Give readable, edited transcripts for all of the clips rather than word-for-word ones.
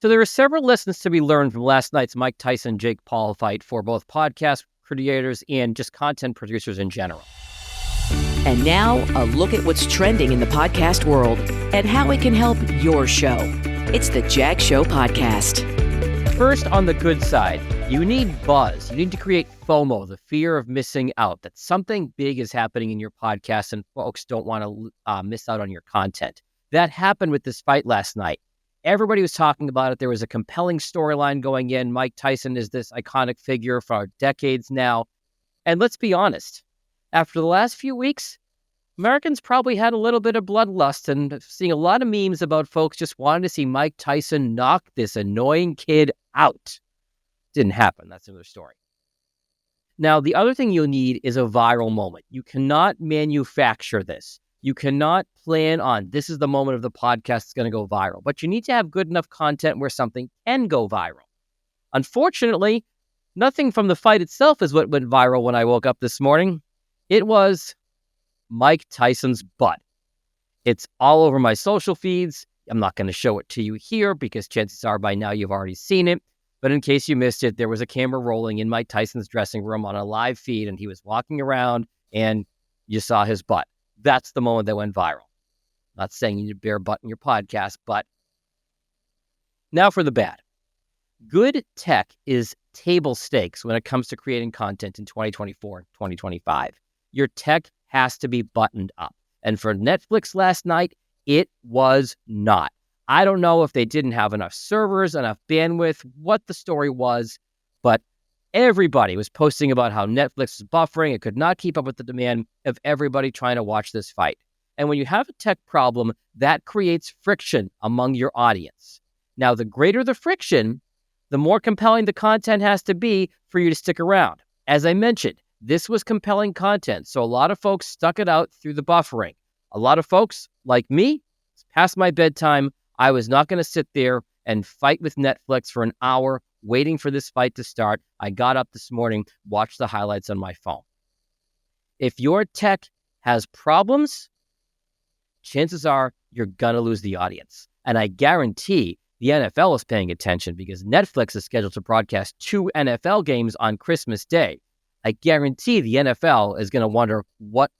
So there are several lessons to be learned from last night's Mike Tyson-Jake Paul fight for both podcast creators and just content producers in general. And now, a look at what's trending in the podcast world and how it can help your show. It's the Jag Show podcast. First, on the good side, you need buzz. You need to create FOMO, the fear of missing out, that something big is happening in your podcast and folks don't want to miss out on your content. That happened with this fight last night. Everybody was talking about it. There was a compelling storyline going in. Mike Tyson is this iconic figure for decades now. And let's be honest, after the last few weeks, Americans probably had a little bit of bloodlust and seeing a lot of memes about folks just wanting to see Mike Tyson knock this annoying kid out. Didn't happen. That's another story. Now, the other thing you'll need is a viral moment. You cannot manufacture this. You cannot plan on this is the moment of the podcast that's going to go viral. But you need to have good enough content where something can go viral. Unfortunately, nothing from the fight itself is what went viral when I woke up this morning. It was Mike Tyson's butt. It's all over my social feeds. I'm not going to show it to you here because chances are by now you've already seen it. But in case you missed it, there was a camera rolling in Mike Tyson's dressing room on a live feed, and he was walking around, and you saw his butt. That's the moment that went viral. Not saying you need a bare butt in your podcast, but now for the bad. Good tech is table stakes when it comes to creating content in 2024, 2025. Your tech has to be buttoned up. And for Netflix last night, it was not. I don't know if they didn't have enough servers, enough bandwidth, what the story was, but everybody was posting about how Netflix was buffering. It could not keep up with the demand of everybody trying to watch this fight. And when you have a tech problem, that creates friction among your audience. Now, the greater the friction, the more compelling the content has to be for you to stick around. As I mentioned, this was compelling content, so a lot of folks stuck it out through the buffering. A lot of folks, like me, it's past my bedtime. I was not going to sit there and fight with Netflix for an hour waiting for this fight to start. I got up this morning, watched the highlights on my phone. If your tech has problems, chances are you're going to lose the audience. And I guarantee the NFL is paying attention because Netflix is scheduled to broadcast 2 NFL games on Christmas Day. I guarantee the NFL is going to wonder what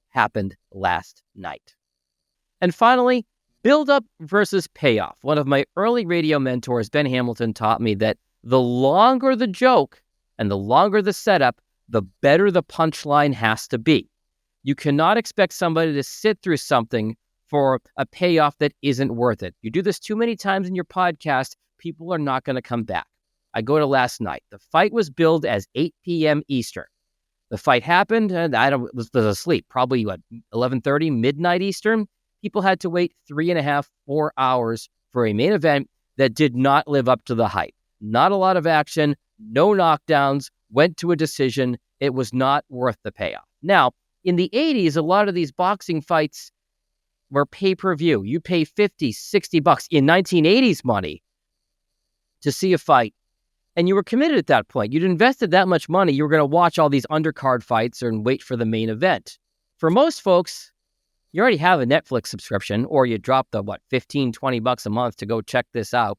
happened last night. And finally, build-up versus payoff. One of my early radio mentors, Ben Hamilton, taught me that the longer the joke and the longer the setup, the better the punchline has to be. You cannot expect somebody to sit through something for a payoff that isn't worth it. You do this too many times in your podcast, people are not going to come back. I go to last night. The fight was billed as 8 p.m. Eastern. The fight happened, and I was asleep, probably 11:30, midnight Eastern. People had to wait 3.5, 4 hours for a main event that did not live up to the hype. Not a lot of action, no knockdowns, went to a decision. It was not worth the payoff. Now, in the 80s, a lot of these boxing fights were pay-per-view. You pay $50, $60 in 1980s money to see a fight. And you were committed at that point. You'd invested that much money. You were going to watch all these undercard fights and wait for the main event. For most folks, you already have a Netflix subscription, or you dropped the, $15, $20 a month to go check this out.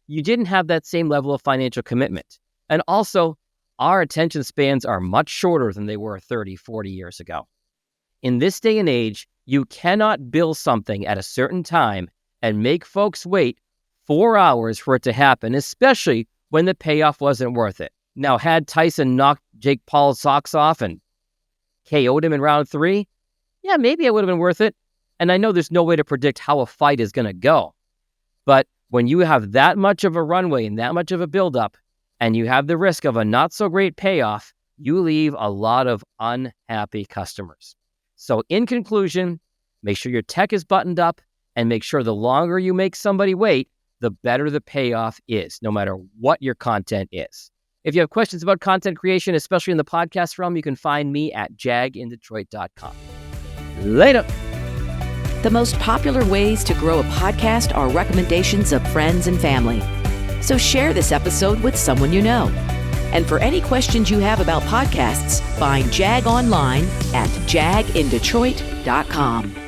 You didn't have that same level of financial commitment. And also, our attention spans are much shorter than they were 30, 40 years ago. In this day and age, you cannot bill something at a certain time and make folks wait 4 hours for it to happen, especially when the payoff wasn't worth it. Now, had Tyson knocked Jake Paul's socks off and KO'd him in round 3, yeah, maybe it would have been worth it. And I know there's no way to predict how a fight is going to go. But when you have that much of a runway and that much of a buildup, and you have the risk of a not-so-great payoff, you leave a lot of unhappy customers. So in conclusion, make sure your tech is buttoned up, and make sure the longer you make somebody wait, the better the payoff is, no matter what your content is. If you have questions about content creation, especially in the podcast realm, you can find me at jagindetroit.com. Later. The most popular ways to grow a podcast are recommendations of friends and family. So share this episode with someone you know. And for any questions you have about podcasts, find Jag online at jagindetroit.com.